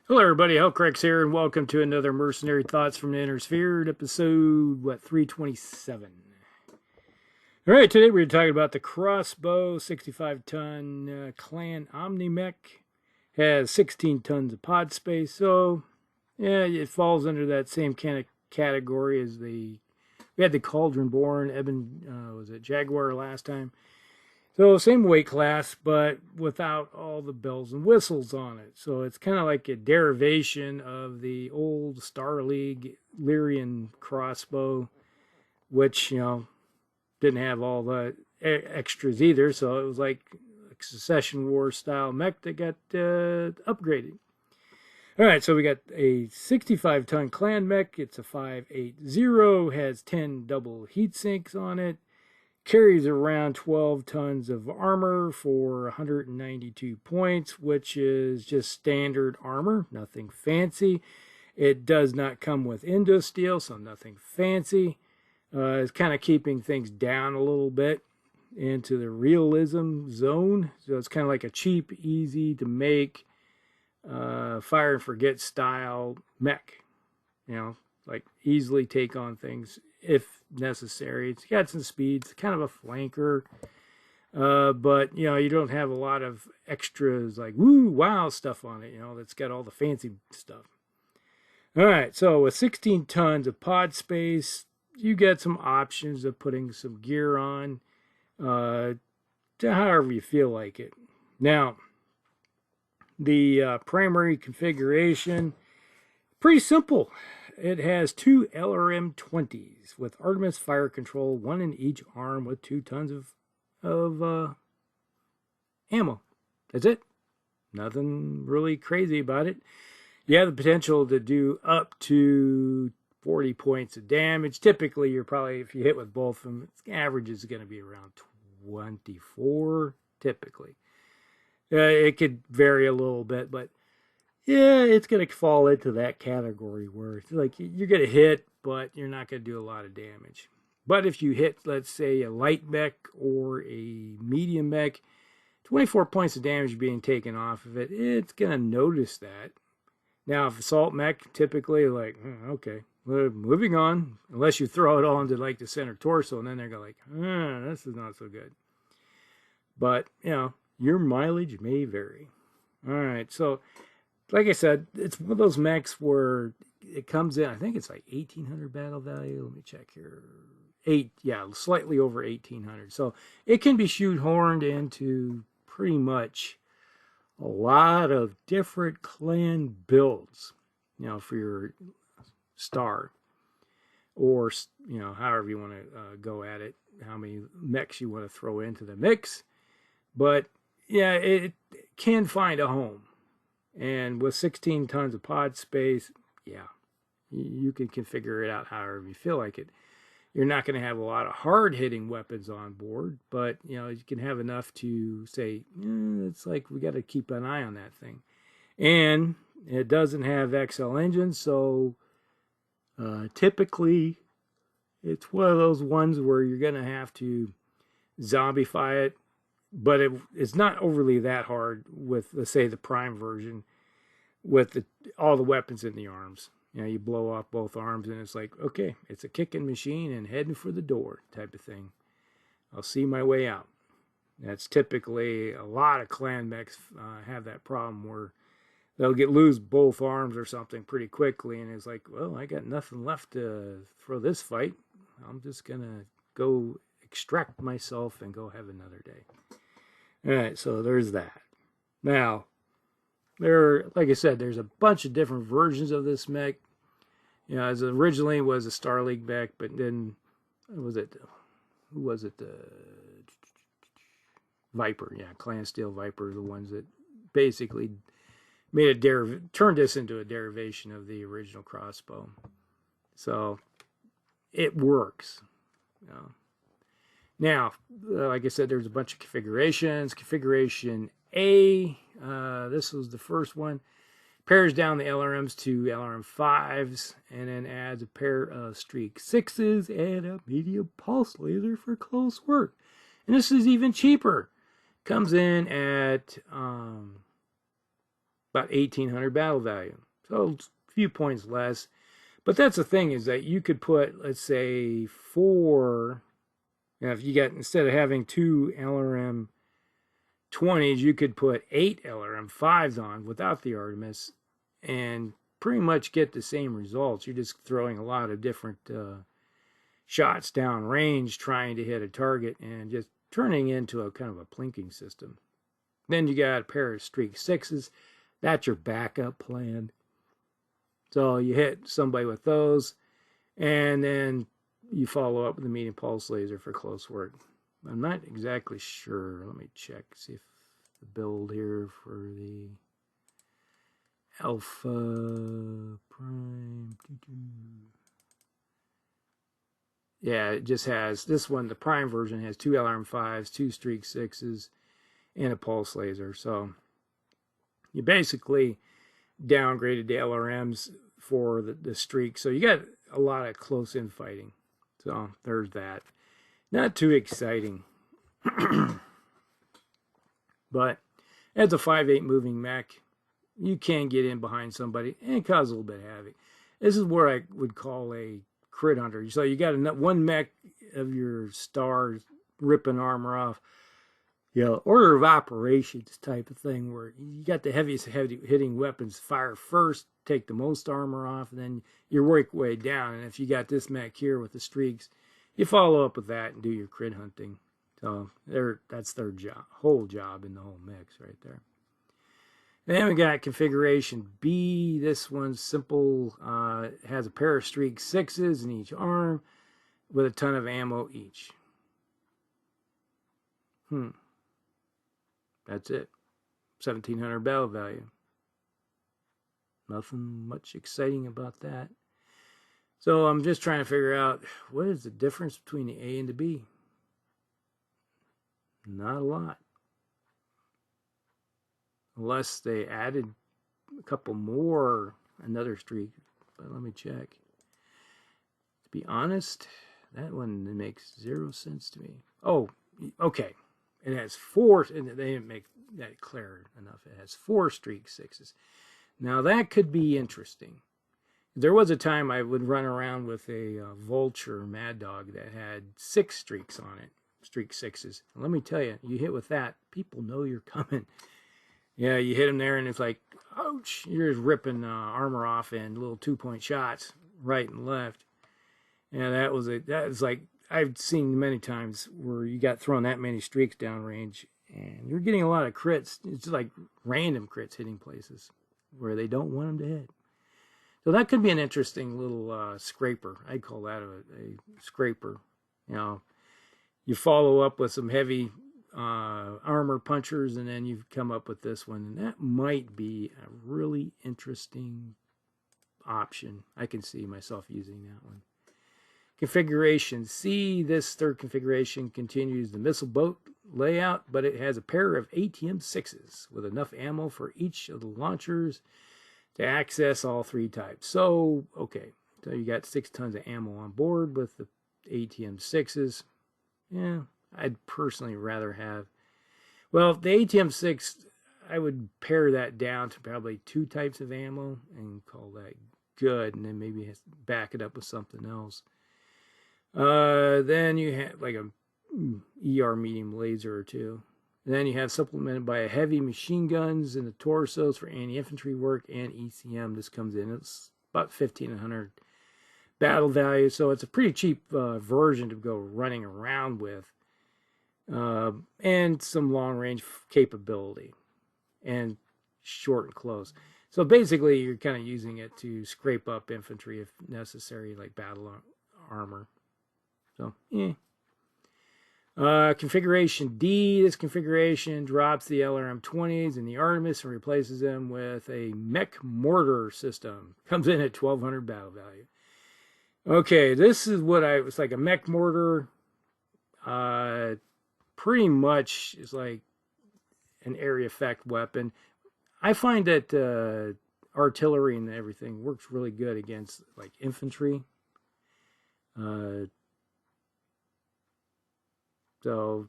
Hello, everybody. Hellcrex here, and welcome to another Mercenary Thoughts from the Inner Sphere, episode 327. All right, today we're talking about the Crossbow, 65-ton Clan Omni-Mech. Has 16 tons of pod space, so yeah, it falls under that same kind of category as we had the Cauldron-born was it Jaguar last time? So same weight class, but without all the bells and whistles on it. So it's kind of like a derivation of the old Star League Lyrian crossbow, which, didn't have all the extras either. So it was like a Secession War style mech that got upgraded. All right, so we got a 65-ton clan mech. It's a 580, has 10 double heat sinks on it. Carries around 12 tons of armor for 192 points, which is just standard armor, nothing fancy. It does not come with Indosteel, so nothing fancy. It's kind of keeping things down a little bit into the realism zone. So it's kind of like a cheap, easy to make fire and forget style mech. Like easily take on things if necessary. It's got some speed. It's kind of a flanker. But, you don't have a lot of extras like woo, wow stuff on it, that's got all the fancy stuff. All right, so with 16 tons of pod space, you get some options of putting some gear on to however you feel like it. Now, the primary configuration, pretty simple. It has two LRM-20s with Artemis fire control, one in each arm with 2 tons of ammo. That's it. Nothing really crazy about it. You have the potential to do up to 40 points of damage. Typically, you're probably, if you hit with both of them, average is going to be around 24, typically. It could vary a little bit, but yeah, it's going to fall into that category where it's like you're going to hit, but you're not going to do a lot of damage. But if you hit, let's say, a light mech or a medium mech, 24 points of damage being taken off of it, it's going to notice that. Now, if assault mech, typically, like, okay, well, moving on, unless you throw it all into like the center torso, and then they're going like, this is not so good. But, your mileage may vary. All right, so like I said, it's one of those mechs where it comes in, I think it's like 1,800 battle value. Let me check here. Slightly over 1,800. So it can be shoehorned into pretty much a lot of different clan builds, for your star. Or, however you want to go at it, how many mechs you want to throw into the mix. But, yeah, it can find a home. And with 16 tons of pod space, yeah, you can configure it out however you feel like it. You're not going to have a lot of hard-hitting weapons on board, but, you can have enough to say, it's like we got to keep an eye on that thing. And it doesn't have XL engines, so typically it's one of those ones where you're going to have to zombify it. But it's not overly that hard with, let's say, the prime version with all the weapons in the arms. You blow off both arms and it's like, okay, it's a kicking machine and heading for the door type of thing. I'll see my way out. That's typically a lot of clan mechs have that problem where they'll lose both arms or something pretty quickly, and it's like, well, I got nothing left to throw this fight. I'm just going to go extract myself and go have another day. All right, so there's that. Now, like I said, there's a bunch of different versions of this mech. As originally was a Star League mech, but then who was it? Viper, yeah, Clan Steel Viper, the ones that basically turned this into a derivation of the original crossbow. So it works. Now, like I said, there's a bunch of configurations. Configuration A, this was the first one, pairs down the LRMs to LRM5s, and then adds a pair of Streak 6s and a medium pulse laser for close work. And this is even cheaper. Comes in at about 1,800 battle value. So a few points less. But that's the thing, is that you could put, let's say, 4. If you got, instead of having 2 LRM 20s, you could put 8 LRM 5s on without the Artemis and pretty much get the same results. You're just throwing a lot of different shots down range, trying to hit a target, and just turning into a kind of a plinking system. Then you got a pair of Streak 6s. That's your backup plan. So you hit somebody with those, and then you follow up with a medium pulse laser for close work. I'm not exactly sure. Let me check, see if the build here for the Alpha Prime. Yeah, it just has, this one, the Prime version has 2 LRM 5s, 2 Streak 6s, and a pulse laser. So you basically downgraded the LRMs for the Streak. So you got a lot of close-in fighting. So there's that. Not too exciting. But as a 5.8 moving mech, you can get in behind somebody and cause a little bit of havoc. This is where I would call a crit hunter. So you got one mech of your stars ripping armor off. You know, order of operations type of thing, where you got the heavy hitting weapons fire first, take the most armor off, and then you work your way down. And if you got this mech here with the Streaks, you follow up with that and do your crit hunting. So that's their job, whole job in the whole mix right there. Then we got configuration B. This one's simple. Has a pair of Streak 6s in each arm with a ton of ammo each. That's it. 1,700 battle value. Nothing much exciting about that. So I'm just trying to figure out, what is the difference between the A and the B? Not a lot. Unless they added a couple more, another Streak. But let me check. To be honest, that one makes 0 sense to me. Oh, okay. It has 4, and they didn't make that clear enough. It has 4 Streak 6s. Now that could be interesting. There was a time I would run around with a Vulture Mad Dog that had 6 Streaks on it, Streak 6s. And let me tell you, you hit with that, people know you're coming. Yeah, you hit them there, and it's like, ouch! You're just ripping armor off and little 2-point shots right and left. And that was like, I've seen many times where you got thrown that many Streaks downrange, and you're getting a lot of crits. It's just like random crits hitting places where they don't want them to hit. So that could be an interesting little scraper. I'd call that a scraper. You know, you follow up with some heavy armor punchers, and then you come up with this one, and that might be a really interesting option. I can see myself using that one. Configuration C. This third configuration continues the missile boat layout, but it has a pair of ATM 6s with enough ammo for each of the launchers to access all 3 types. So, okay, so you got 6 tons of ammo on board with the ATM 6s. Yeah, I'd personally rather have, well, the ATM 6, I would pare that down to probably 2 types of ammo and call that good, and then maybe back it up with something else. Then you have like a ER medium laser or 2. And then you have supplemented by a heavy machine guns in the torsos for anti-infantry work and ECM. This comes in, it's about 1,500 battle value, so it's a pretty cheap version to go running around with, and some long range capability and short and close. So basically you're kind of using it to scrape up infantry if necessary, like battle armor. So, configuration D. This configuration drops the LRM 20s and the Artemis and replaces them with a mech mortar system. Comes in at 1,200 battle value. Okay, this is what it's like a mech mortar. Pretty much is like an area effect weapon. I find that artillery and everything works really good against like infantry. So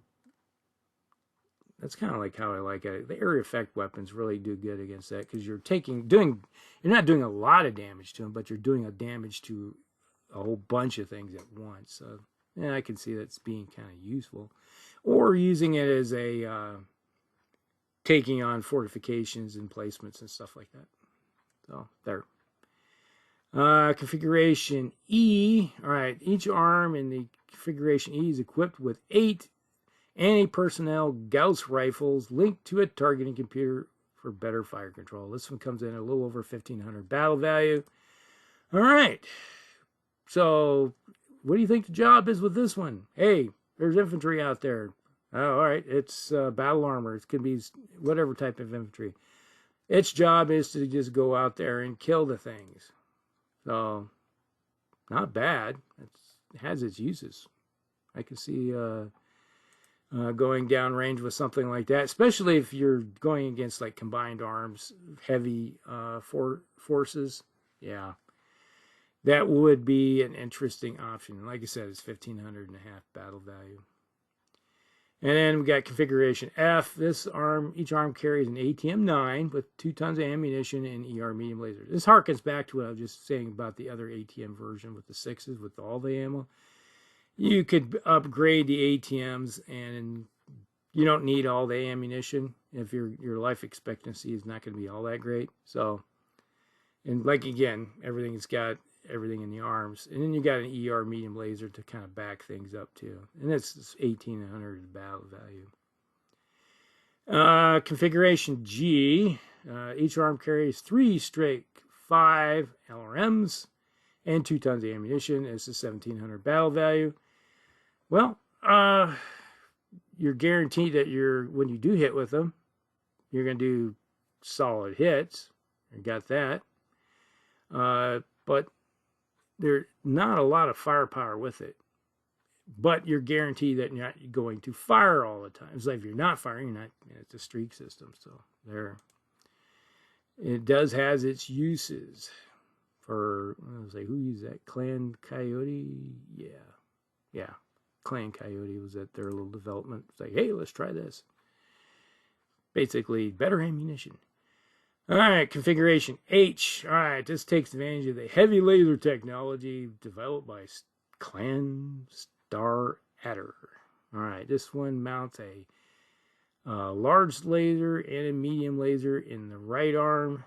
That's kind of like how I like it. The area effect weapons really do good against that because you're not doing a lot of damage to them, but you're doing a damage to a whole bunch of things at once. So yeah, I can see that's being kind of useful, or using it as a taking on fortifications and placements and stuff like that. So there. Configuration E. All right, each arm in the configuration E is equipped with 8 anti-personnel Gauss rifles linked to a targeting computer for better fire control. This one comes in a little over 1,500 battle value. All right. So, what do you think the job is with this one? Hey, there's infantry out there. Oh, all right. It's battle armor. It could be whatever type of infantry. Its job is to just go out there and kill the things. So, not bad. It has its uses. I can see going down range with something like that, especially if you're going against like combined arms, heavy forces. Yeah, that would be an interesting option. Like I said, it's 1,500 and a half battle value. And then we got configuration F. Each arm carries an ATM-9 with 2 tons of ammunition and ER medium lasers. This harkens back to what I was just saying about the other ATM version with the 6s with all the ammo. You could upgrade the ATMs and you don't need all the ammunition if your life expectancy is not going to be all that great. So, and like again, everything's got everything in the arms. And then you got an ER medium laser to kind of back things up too. And that's 1,800 battle value. Configuration G. Each arm carries 3 straight 5 LRMs and 2 tons of ammunition. It's a 1,700 battle value. Well, you're guaranteed that when you do hit with them, you're going to do solid hits. You got that. But there's not a lot of firepower with it. But you're guaranteed that you're not going to fire all the time. It's like if you're not firing, you're not. It's a streak system. So there. It has its uses. For, I was like, who used that? Clan Coyote? Yeah. Clan Coyote was at their little development. It's like, hey, let's try this. Basically, better ammunition. All right, configuration H. All right, this takes advantage of the heavy laser technology developed by Clan Star Adder. All right, this one mounts a large laser and a medium laser in the right arm.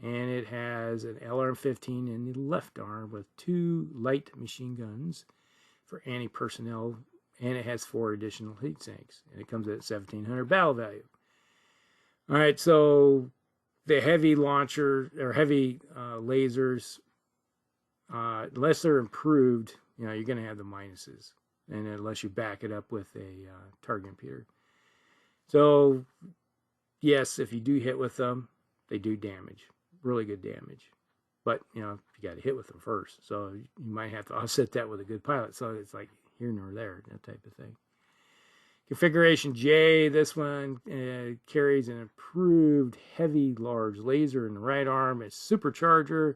And it has an LRM-15 in the left arm with 2 light machine guns for anti-personnel. And it has 4 additional heat sinks. And it comes at 1,700 battle value. All right, so the heavy launcher or heavy lasers, unless they're improved, you're going to have the minuses. And unless you back it up with a target computer. So, yes, if you do hit with them, they do damage. Really good damage. But, you got to hit with them first. So, you might have to offset that with a good pilot. So, it's like here nor there, that type of thing. Configuration J, this one carries an improved heavy large laser in the right arm. It's supercharger.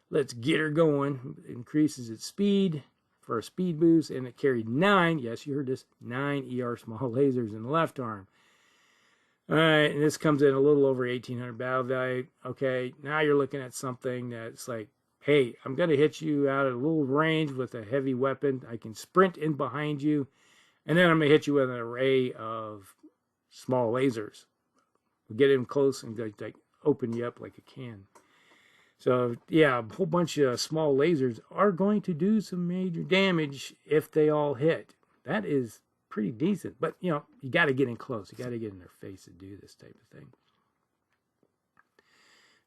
Let's get her going. It increases its speed for a speed boost. And it carried 9, yes, you heard this, 9 ER small lasers in the left arm. All right, and this comes in a little over 1,800 battle value. Okay, now you're looking at something that's like, hey, I'm going to hit you out at a little range with a heavy weapon. I can sprint in behind you, and then I'm going to hit you with an array of small lasers. We'll get in close and like open you up like a can. So, yeah, a whole bunch of small lasers are going to do some major damage if they all hit. That is pretty decent, but you got to get in close. You got to get in their face to do this type of thing.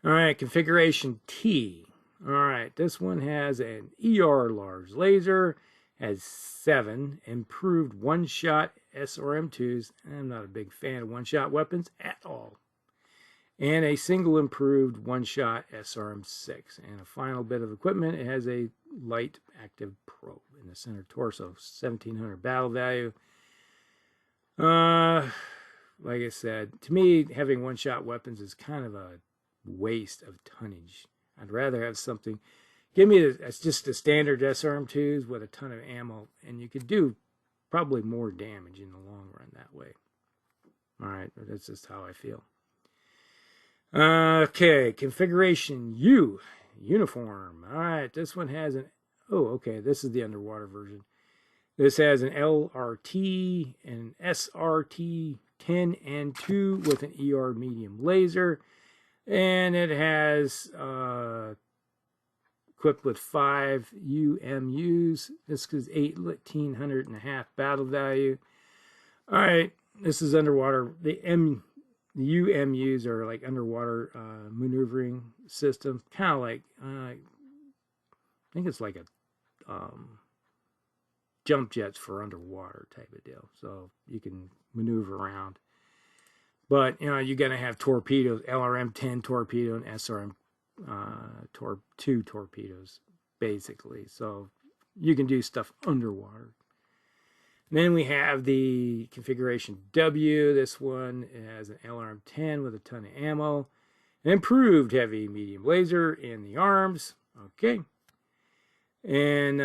All right, configuration T. All right, this one has an ER large laser, has 7 improved one-shot SRM2s. I'm not a big fan of one-shot weapons at all. And a single improved one-shot SRM6. And a final bit of equipment, it has a light active probe in the center torso, 1,700 battle value. Like I said, to me, having one-shot weapons is kind of a waste of tonnage. I'd rather have something. Give me just the standard SRM2s with a ton of ammo, and you could do probably more damage in the long run that way. All right, that's just how I feel. Okay, configuration U, uniform. All right, this one has an, oh, okay, this is the underwater version. This has an LRT and an SRT 10 and 2 with an ER medium laser. And it has equipped with 5 UMUs. This is 1,800.5 battle value. All right, this is underwater. The UMUs are like underwater maneuvering systems, kind of like I think it's like a jump jets for underwater type of deal. So you can maneuver around. But, you know, you're going to have torpedoes, LRM-10 torpedo and SRM-2 torpedoes, basically. So you can do stuff underwater. And then we have the configuration W. This one has an LRM-10 with a ton of ammo. An improved heavy medium laser in the arms. Okay. And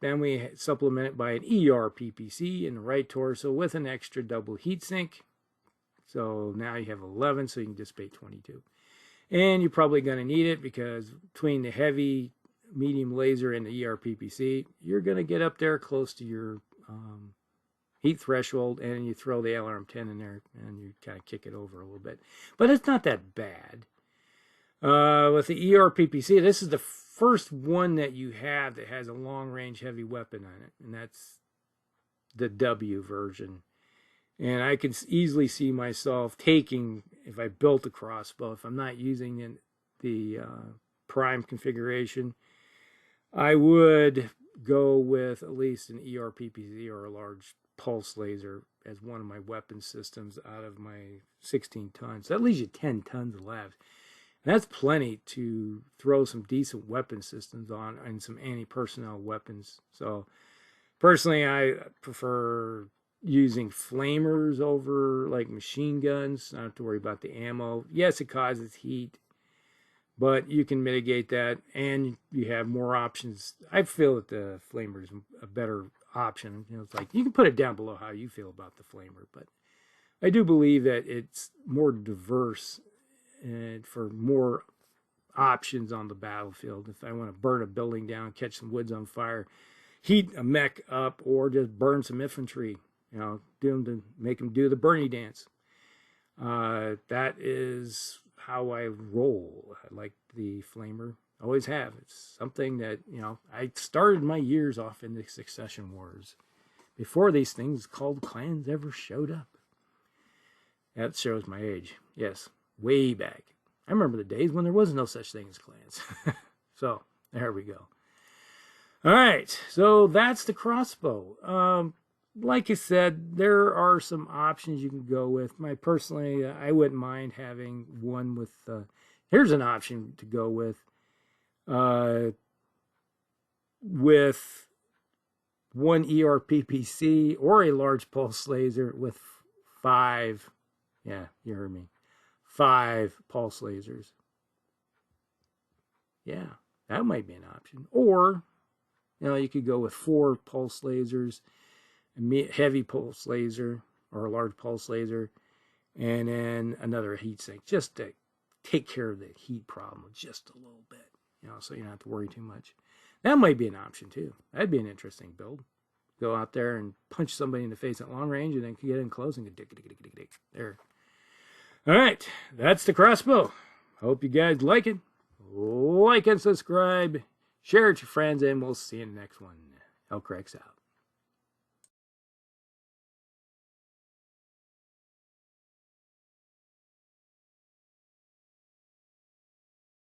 then we supplement it by an ER PPC in the right torso with an extra double heatsink. So now you have 11, so you can dissipate 22. And you're probably going to need it because between the heavy, medium laser and the ER PPC, you're going to get up there close to your heat threshold, and you throw the LRM-10 in there, and you kind of kick it over a little bit. But it's not that bad. With the ER PPC, this is the first one that you have that has a long-range heavy weapon on it, and that's the W version. And I could easily see myself taking, if I built a crossbow, if I'm not using the prime configuration, I would go with at least an ER PPC or a large pulse laser as one of my weapon systems out of my 16 tons. That leaves you 10 tons left. And that's plenty to throw some decent weapon systems on and some anti-personnel weapons. So personally, I prefer using flamers over like machine guns. Not have to worry about the ammo. Yes, it causes heat, but you can mitigate that, and you have more options. I feel that the flamer is a better option. You know, it's like you can put it down below how you feel about the flamer, but I do believe that it's more diverse and for more options on the battlefield. If I want to burn a building down, catch some woods on fire, heat a mech up, or just burn some infantry, you know, make them do the Bernie dance. That is how I roll. I like the flamer. Always have. It's something that, you know, I started my years off in the Succession Wars before these things called clans ever showed up. That shows my age. Yes, way back. I remember the days when there was no such thing as clans. So, there we go. All right, so that's the crossbow. Like I said, there are some options you can go with. Personally, I wouldn't mind having one with, here's an option to go with one ERPPC or a large pulse laser with 5, yeah, you heard me, 5 pulse lasers. Yeah, that might be an option. Or, you know, you could go with 4 pulse lasers, a heavy pulse laser or a large pulse laser, and then another heat sink just to take care of the heat problem just a little bit, you know, so you don't have to worry too much. That might be an option too. That'd be an interesting build. Go out there and punch somebody in the face at long range, and then get in close and go dick. There. All right, that's the crossbow. Hope you guys like it. Like and subscribe. Share it with your friends, and we'll see you in the next one. Hellcracks out.